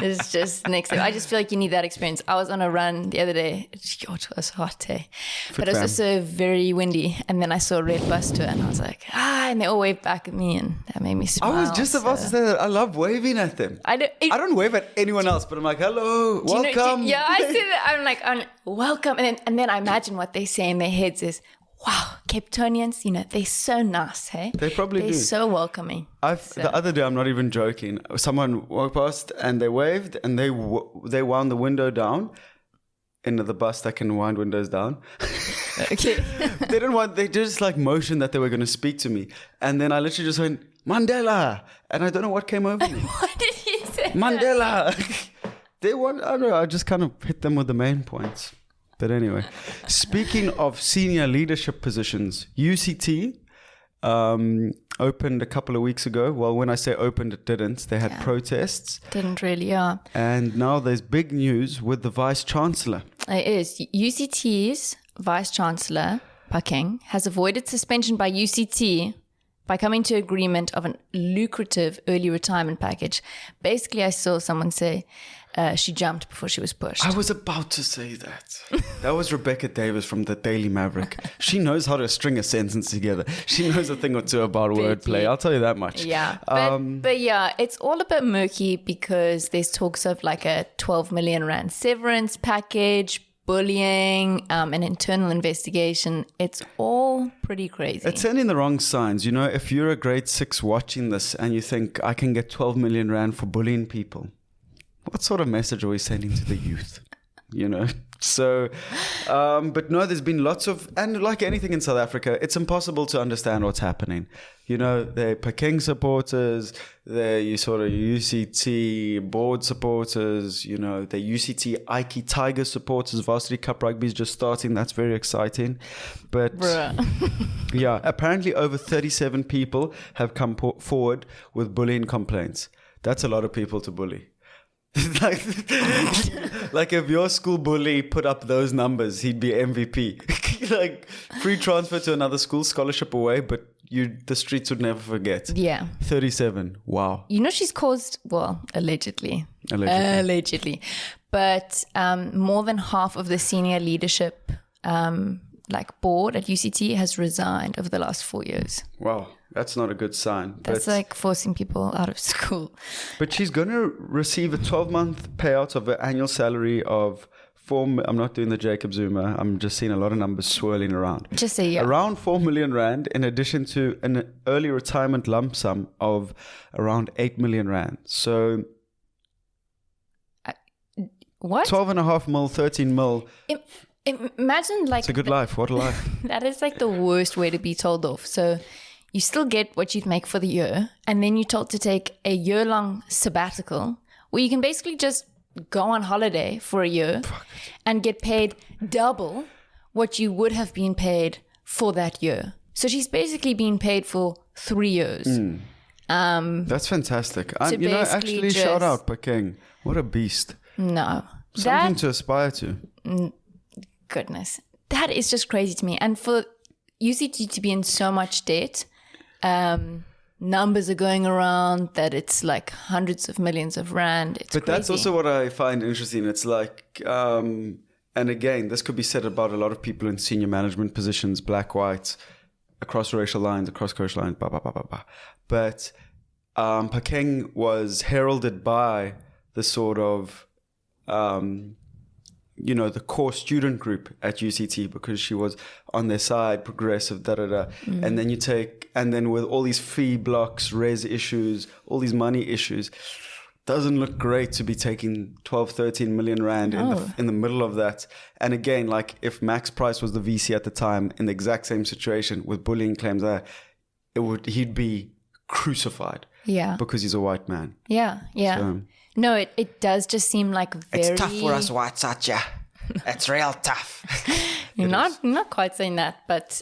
It's just next thing. I just feel like you need that experience. I was on a run the other day. It was hot, eh? But it was also very windy. And then I saw a red bus tour and I was like, and they all waved back at me and that made me smile. I was just about to say that. I love waving at them. I don't wave at anyone else, but I'm like, hello, welcome. I see that. I'm like, welcome. And then I imagine what they say in their heads is, wow, Cape Townians, they're so nice, hey? They probably do. They're so welcoming. The other day, I'm not even joking, someone walked past and they waved and they wound the window down. Into the bus that can wind windows down. Okay. They just like motioned that they were going to speak to me. And then I literally just went, Mandela. And I don't know what came over me. What did you say? Mandela. I don't know, I just kind of hit them with the main points. But anyway, speaking of senior leadership positions, UCT opened a couple of weeks ago. Well, when I say opened, it didn't. They had protests. Didn't really, yeah. And now there's big news with the Vice-Chancellor. It is. UCT's Vice-Chancellor, Phakeng, has avoided suspension by UCT by coming to agreement of a lucrative early retirement package. Basically, I saw someone say she jumped before she was pushed. I was about to say that. That was Rebecca Davis from the Daily Maverick. She knows how to string a sentence together. She knows a thing or two about wordplay. I'll tell you that much. Yeah. But yeah, it's all a bit murky because there's talks of like a 12 million rand severance package, bullying, an internal investigation. It's all pretty crazy. It's sending the wrong signs. If you're a grade 6 watching this and you think I can get 12 million rand for bullying people, what sort of message are we sending to the youth? So, but no, there's been lots of, and like anything in South Africa, it's impossible to understand what's happening. They're Phakeng supporters, they're UCT board supporters, they're UCT Ike Tiger supporters. Varsity Cup Rugby is just starting. That's very exciting. But yeah, apparently over 37 people have come forward with bullying complaints. That's a lot of people to bully. like if your school bully put up those numbers, he'd be MVP. Like free transfer to another school, scholarship away, but the streets would never forget. Yeah. 37. Wow. She's caused, allegedly. But more than half of the senior leadership board at UCT has resigned over the last 4 years. Wow. That's not a good sign. That's like forcing people out of school. But she's going to receive a 12-month payout of an annual salary of I'm not doing the Jacob Zuma. I'm just seeing a lot of numbers swirling around. Just say yeah. Around 4 million rand, in addition to an early retirement lump sum of around 8 million rand. So what? 12.5 mil, 13 mil. Imagine it's a good life. What a life. That is like the worst way to be told off. So you still get what you'd make for the year, and then you're told to take a year-long sabbatical where you can basically just go on holiday for a year and get paid double what you would have been paid for that year. So she's basically been paid for 3 years. That's fantastic. Actually shout out Phakeng. What a beast. No. Something to aspire to. Goodness. That is just crazy to me. And for UCT to be in so much debt, numbers are going around that it's like hundreds of millions of rand. But that's also what I find interesting. It's like, and again, this could be said about a lot of people in senior management positions, black, white, across racial lines, across cultural lines, blah, blah, blah, blah, blah. But Phakeng was heralded by the sort of, the core student group at UCT because she was on their side, progressive, da-da-da. And then with all these fee blocks, res issues, all these money issues, doesn't look great to be taking 12, 13 million rand in the middle of that. And again, like if Max Price was the VC at the time in the exact same situation with bullying claims, he'd be crucified. Yeah. Because he's a white man. Yeah. So, no, it does just seem like very... It's tough for us whites, Satya. It's real tough. You're not quite saying that, but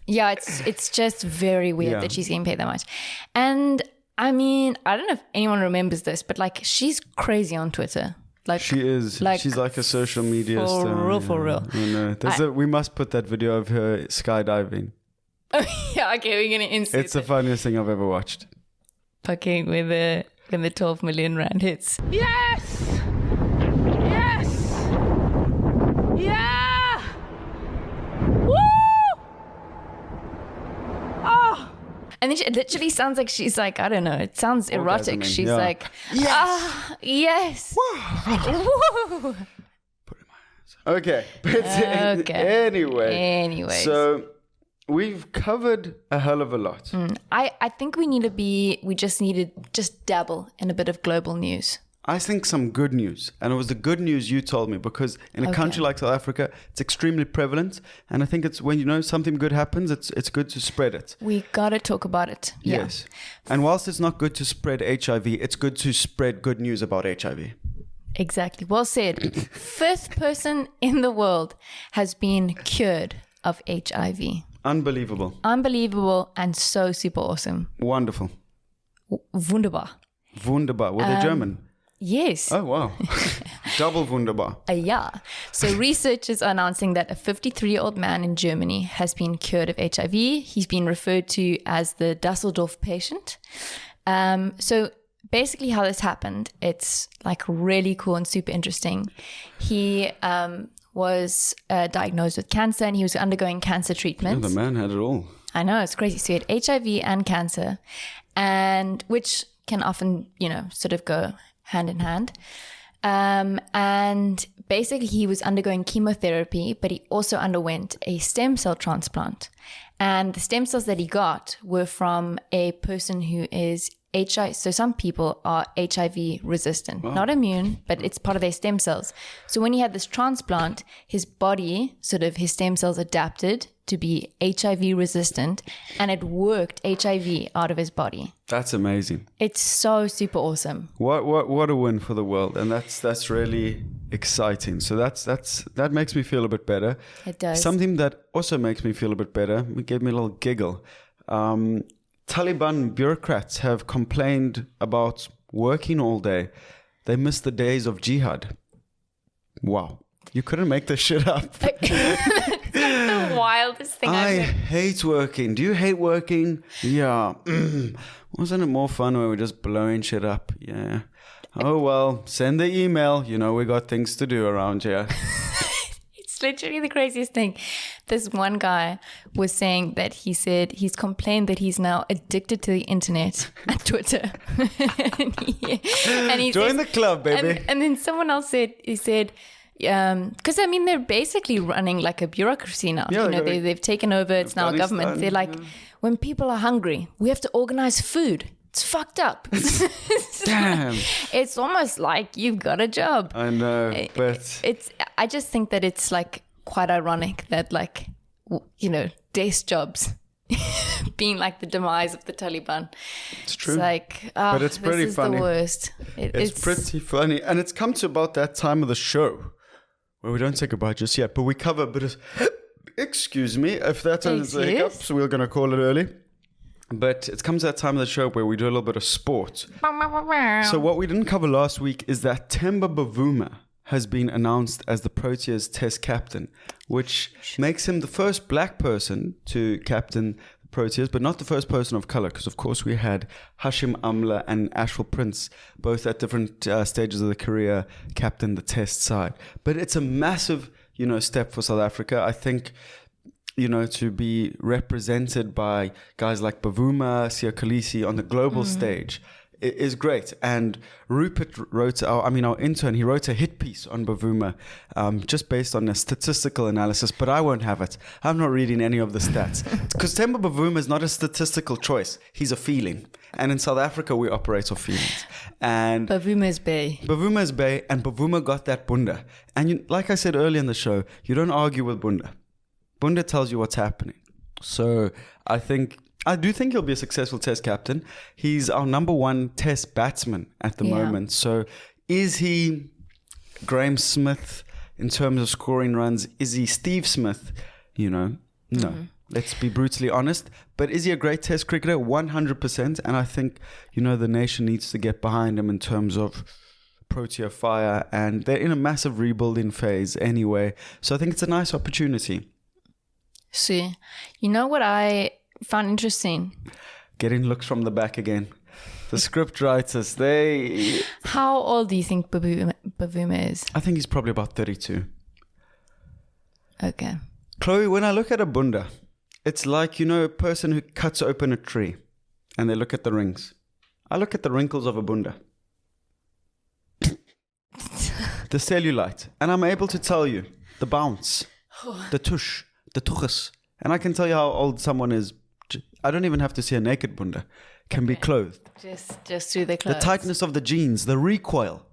it's just very weird that she's getting paid that much. And I mean, I don't know if anyone remembers this, but like she's crazy on Twitter. Like she is. Like, she's like a social media star. For real. I know. We must put that video of her skydiving. Oh yeah, okay, we're gonna insert It's the funniest thing I've ever watched. Fucking when the 12 million rand hits. Yes! Yeah! Woo! Oh! And then it literally sounds like she's like, I don't know, it sounds erotic. She's like, yes. Woo! Okay. Anyway. So we've covered a hell of a lot. I think we just need to dabble in a bit of global news. I think some good news. And it was the good news you told me because in a country like South Africa, it's extremely prevalent. And I think it's when something good happens, it's good to spread it. We got to talk about it. Yes. And whilst it's not good to spread HIV, it's good to spread good news about HIV. Exactly. Well said. Fifth person in the world has been cured of HIV. Unbelievable and so super awesome. Wonderful. Wunderbar. Were they German? Yes. Oh, wow. Double wunderbar. Yeah. So researchers are announcing that a 53-year-old man in Germany has been cured of HIV. He's been referred to as the Dusseldorf patient. So basically how this happened, it's like really cool and super interesting. He was diagnosed with cancer and he was undergoing cancer treatment. Yeah, the man had it all. I know, it's crazy. So he had HIV and cancer, and which can often, sort of go hand in hand. And basically he was undergoing chemotherapy, but he also underwent a stem cell transplant. And the stem cells that he got were from a person who is HIV. So some people are HIV resistant, not immune, but it's part of their stem cells. So when he had this transplant, his body, his stem cells adapted to be HIV resistant, and it worked HIV out of his body. That's amazing. It's so super awesome. What a win for the world, and that's really exciting. So that makes me feel a bit better. It does. Something that also makes me feel a bit better. It gave me a little giggle. Taliban bureaucrats have complained about working all day. They miss the days of jihad. Wow. You couldn't make this shit up. The wildest thing I I've heard. hate working. Do you hate working? Yeah. Wasn't it more fun when we were just blowing shit up? Yeah. Oh, well, send the email. We got things to do around here. It's literally the craziest thing. This one guy was saying that he said he's complained that he's now addicted to the internet and Twitter. and he Join the club, baby. And then someone else said, because they're basically running like a bureaucracy now. Yeah, they've taken over. It's now a government. They're like, when people are hungry, we have to organize food. It's fucked up. Damn. It's almost like you've got a job. I know, but I just think that it's like quite ironic that desk jobs being like the demise of the Taliban. It's true. It's like, but it's pretty this is funny. The worst. It's pretty funny, and it's come to about that time of the show where we don't say goodbye just yet, but we cover a bit of. Excuse me, if that sounds like hiccups, we're gonna call it early. But it comes to that time of the show where we do a little bit of sport. So what we didn't cover last week is that Themba Bavuma has been announced as the Proteas Test captain, which makes him the first black person to captain the Proteas, but not the first person of color, because of course we had Hashim Amla and Ashwell Prince, both at different stages of their career, captain the Test side. But it's a massive, step for South Africa. I think to be represented by guys like Bavuma, Sia Khaleesi on the global stage is great. And Rupert wrote, our intern, he wrote a hit piece on Bavuma just based on a statistical analysis, but I won't have it. I'm not reading any of the stats. Because Temba Bavuma is not a statistical choice. He's a feeling. And in South Africa, we operate off feelings. And Bavuma is Bay. Bavuma is Bay, and Bavuma got that bunda. And like I said earlier in the show, you don't argue with bunda. Bunda tells you what's happening. So I do think he'll be a successful test captain. He's our number one test batsman at the moment. So is he Graham Smith in terms of scoring runs? Is he Steve Smith? No. Let's be brutally honest. But is he a great test cricketer? 100%. And I think, the nation needs to get behind him in terms of Protea fire. And they're in a massive rebuilding phase anyway. So I think it's a nice opportunity. See, you know what I found interesting? Getting looks from the back again. The script writers, How old do you think Bavuma is? I think he's probably about 32. Okay. Chloe, when I look at a bunda, it's like, a person who cuts open a tree and they look at the rings. I look at the wrinkles of a bunda. The cellulite. And I'm able to tell you the bounce, the tush, the tuchus. And I can tell you how old someone is. I don't even have to see a naked bunda. Can be clothed. Just through the clothes. The tightness of the jeans, the recoil.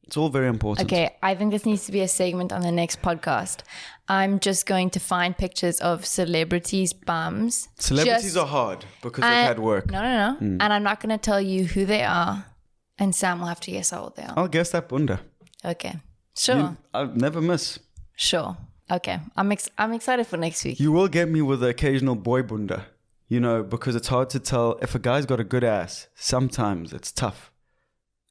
It's all very important. Okay, I think this needs to be a segment on the next podcast. I'm just going to find pictures of celebrities' bums. Celebrities are hard because they've had work. No. And I'm not going to tell you who they are. And Sam will have to guess how old they are. I'll guess that bunda. Okay, sure. I'll never miss. Sure. Okay, I'm excited for next week. You will get me with the occasional boy bunda, because it's hard to tell if a guy's got a good ass. Sometimes it's tough.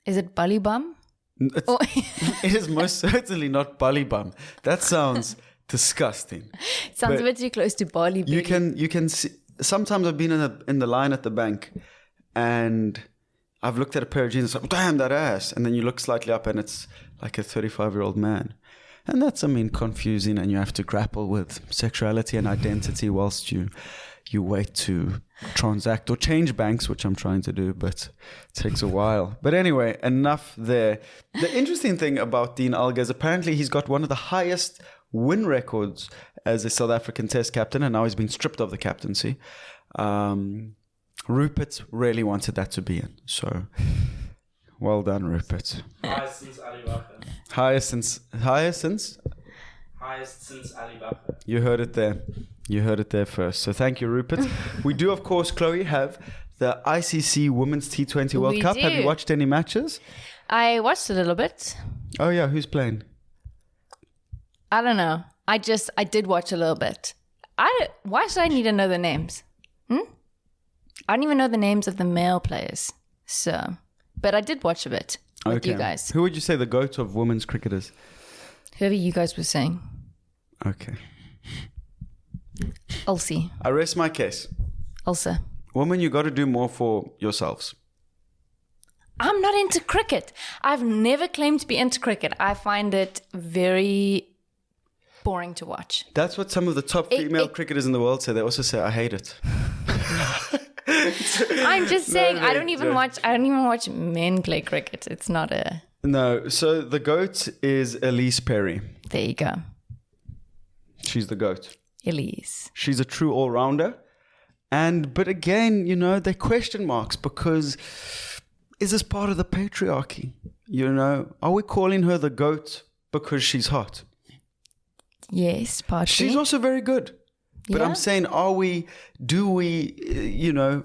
Is it bully bum? It is most certainly not bully bum. That sounds disgusting. It sounds a bit too close to Bali. You can see. Sometimes I've been in the line at the bank, and I've looked at a pair of jeans and said, "Damn, that ass!" And then you look slightly up, and it's like a 35-year-old man. And that's, confusing, and you have to grapple with sexuality and identity whilst you wait to transact or change banks, which I'm trying to do, but it takes a while. But anyway, enough there. The interesting thing about Dean Alga is apparently he's got one of the highest win records as a South African test captain, and now he's been stripped of the captaincy. Rupert really wanted that to be in, so well done, Rupert. Highest since Ali Bakr. Highest since Ali Bakr. You heard it there first. So thank you, Rupert. We do, of course, Chloe, have the ICC Women's T20 World Cup. Do. Have you watched any matches? I watched a little bit. Oh yeah, who's playing? I don't know. I did watch a little bit. Why should I need to know the names? I don't even know the names of the male players. So, but I did watch a bit with you guys. Who would you say the GOAT of women's cricketers? Whoever you guys were saying. Okay. Ulsie. I rest my case. Ulsa. Women, you got to do more for yourselves. I'm not into cricket. I've never claimed to be into cricket. I find it very boring to watch. That's what some of the top female cricketers in the world say. They also say, I hate it. I'm just saying, I don't even watch men play cricket. It's not a... No, so the GOAT is Elise Perry. There you go. She's the GOAT. Elise. She's a true all-rounder. But again, they're question marks because is this part of the patriarchy? Are we calling her the GOAT because she's hot? Yes, partly. She's also very good. But I'm saying, do we,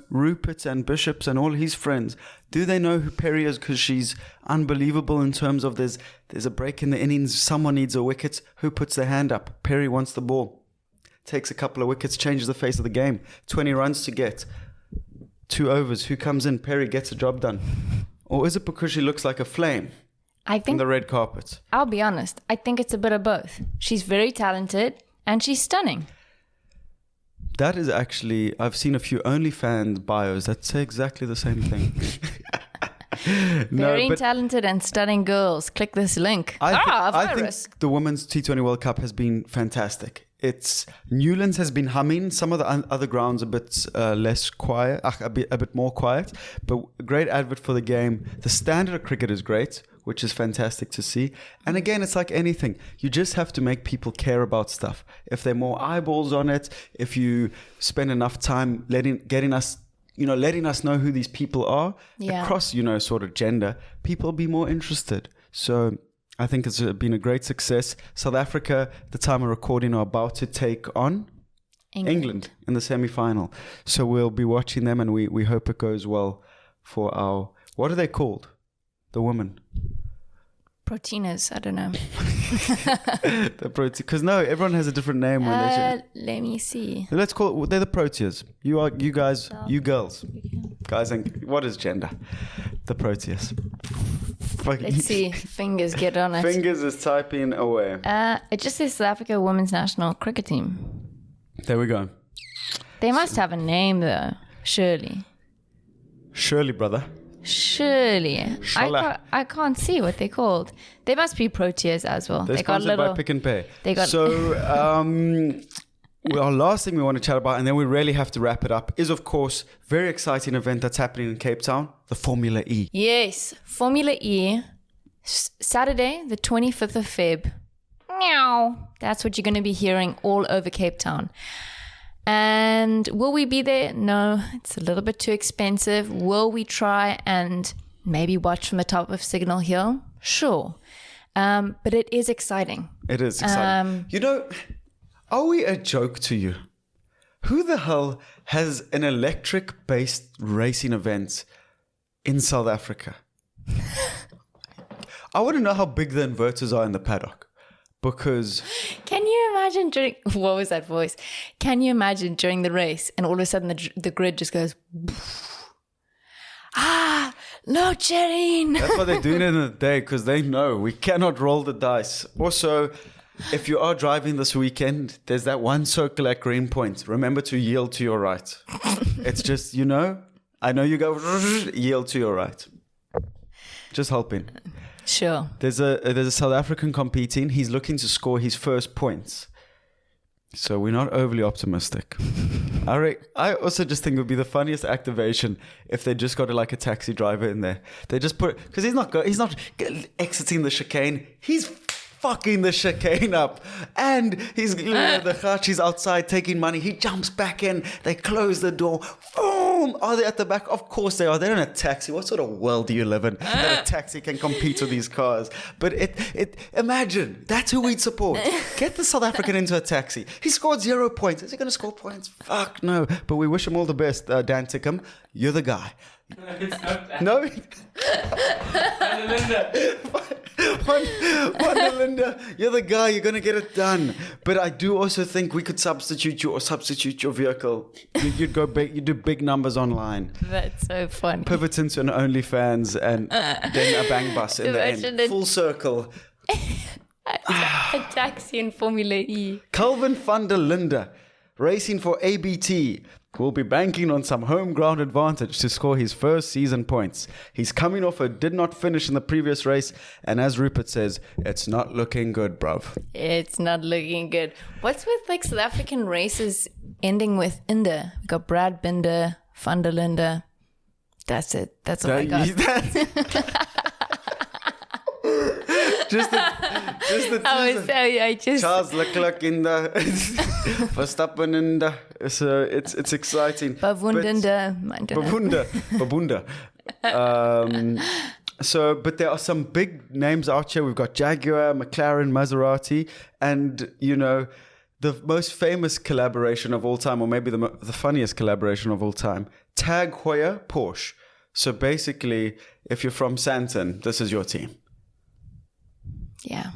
Rupert and Bishops and all his friends, do they know who Perry is because she's unbelievable in terms of there's a break in the innings, someone needs a wicket, who puts their hand up? Perry wants the ball. Takes a couple of wickets, changes the face of the game. 20 runs to get. 2 overs. Who comes in? Perry gets the job done. Or is it because she looks like a flame in the red carpet? I'll be honest. I think it's a bit of both. She's very talented and she's stunning. That is actually, I've seen a few OnlyFans bios that say exactly the same thing. Very talented and stunning girls. Click this link. I think the Women's T20 World Cup has been fantastic. It's Newlands has been humming. Some of the other grounds a bit less quiet, a bit more quiet. But great advert for the game. The standard of cricket is great, which is fantastic to see. And again, it's like anything. You just have to make people care about stuff. If there are more eyeballs on it, if you spend enough time letting us know who these people are across, sort of gender, people will be more interested. So I think it's been a great success. South Africa, the time of recording, are about to take on England in the semi-final. So we'll be watching them, and we hope it goes well for our... What are they called? The women? Proteinas, I don't know. Because everyone has a different name. Let me see. Let's call it... They're the Proteas. You guys, you girls. Guys, what is gender? The Proteas. Let's see. Fingers, get on it. Fingers is typing away. It just says South Africa Women's National Cricket Team. There we go. They must have a name, though. Surely, brother. Surely. I can't see what they're called. They must be Proteas as well. They're sponsored by Pick and Pay. So, our last thing we want to chat about, and then we really have to wrap it up, is, of course, very exciting event that's happening in Cape Town, the Formula E. Yes, Formula E, Saturday, the 25th of Feb. Meow. That's what you're going to be hearing all over Cape Town. And will we be there? No, it's a little bit too expensive. Will we try and maybe watch from the top of Signal Hill? Sure. But it is exciting. It is exciting. Are we a joke to you? Who the hell has an electric-based racing event in South Africa? I want to know how big the inverters are in the paddock. Because... Can you imagine during... What was that voice? Can you imagine during the race and all of a sudden the grid just goes... No shedding. That's what they're doing in the day, because they know we cannot roll the dice. Also... If you are driving this weekend, there's that one circle at Green Point. Remember to yield to your right. It's just, I know you go, yield to your right. Just helping. Sure. There's a South African competing. He's looking to score his first points. So we're not overly optimistic. I also just think it would be the funniest activation if they just got a taxi driver in there. They just put, because he's not exiting the chicane. He's fucking the chicane up, and he's the Khachi's outside taking money. He jumps back in. They close the door. Boom! Are they at the back? Of course they are. They're in a taxi. What sort of world do you live in that a taxi can compete with these cars? But imagine that's who we'd support. Get the South African into a taxi. He scored 0 points. Is he going to score points? Fuck no. But we wish him all the best, Dan Tickham. You're the guy. It's not that. No. Linda, you're the guy. You're gonna get it done. But I do also think we could substitute you or substitute your vehicle. You'd go big. You do big numbers online. That's so funny. Pivot into an OnlyFans and then a bang bus in the end. Full circle. A taxi in Formula E. Calvin van der Linde, racing for ABT, will be banking on some home ground advantage to score his first season points. He's coming off a did not finish in the previous race, and as Rupert says, it's not looking good, bruv. It's not looking good. What's with South African races ending with Inde? We got Brad Binder, van der Linde. That's it. That's all I got. Just the Charles Leclerc in the Verstappen in the so it's exciting. Bavunda. But there are some big names out here. We've got Jaguar, McLaren, Maserati, and the most famous collaboration of all time, or maybe the funniest collaboration of all time, Tag Heuer Porsche. So basically, if you're from Santon, this is your team. Yeah.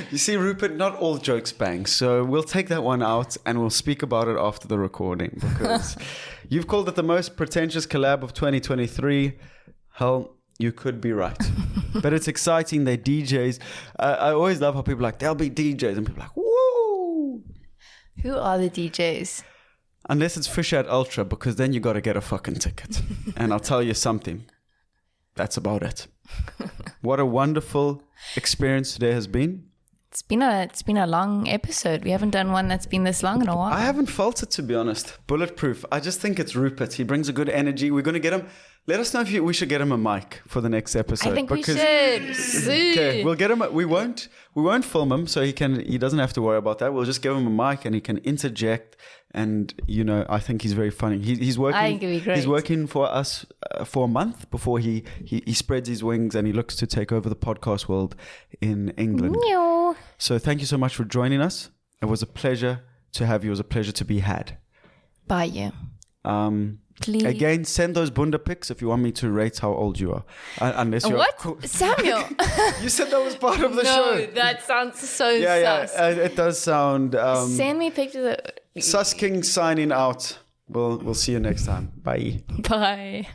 You see, Rupert, not all jokes bang. So we'll take that one out and we'll speak about it after the recording, because you've called it the most pretentious collab of 2023. Hell, you could be right. But it's exciting. They're DJs. I always love how people are like, there'll be DJs. And people are like, woo! Who are the DJs? Unless it's Fish at Ultra, because then you got to get a fucking ticket. And I'll tell you something. That's about it. What a wonderful experience today has been. It's been a long episode. We haven't done one that's been this long in a while. I haven't felt it, to be honest. Bulletproof. I just think it's Rupert. He brings a good energy. We're going to get him. Let us know if we should get him a mic for the next episode. I think we should. Okay, we'll get him. We won't film him, so he doesn't have to worry about that. We'll just give him a mic and he can interject. And I think he's very funny. He's working. I think it'd be great. He's working for us for a month before he spreads his wings and he looks to take over the podcast world in England. Meow. So thank you so much for joining us. It was a pleasure to have you. It was a pleasure to be had. Bye, you. Please. Again, send those bunda pics if you want me to rate how old you are. Unless you're... What? Samuel? You said that was part of the show. No, that sounds so sus. Yeah, it does sound... Send me pictures of... Sus King signing out. We'll see you next time. Bye. Bye.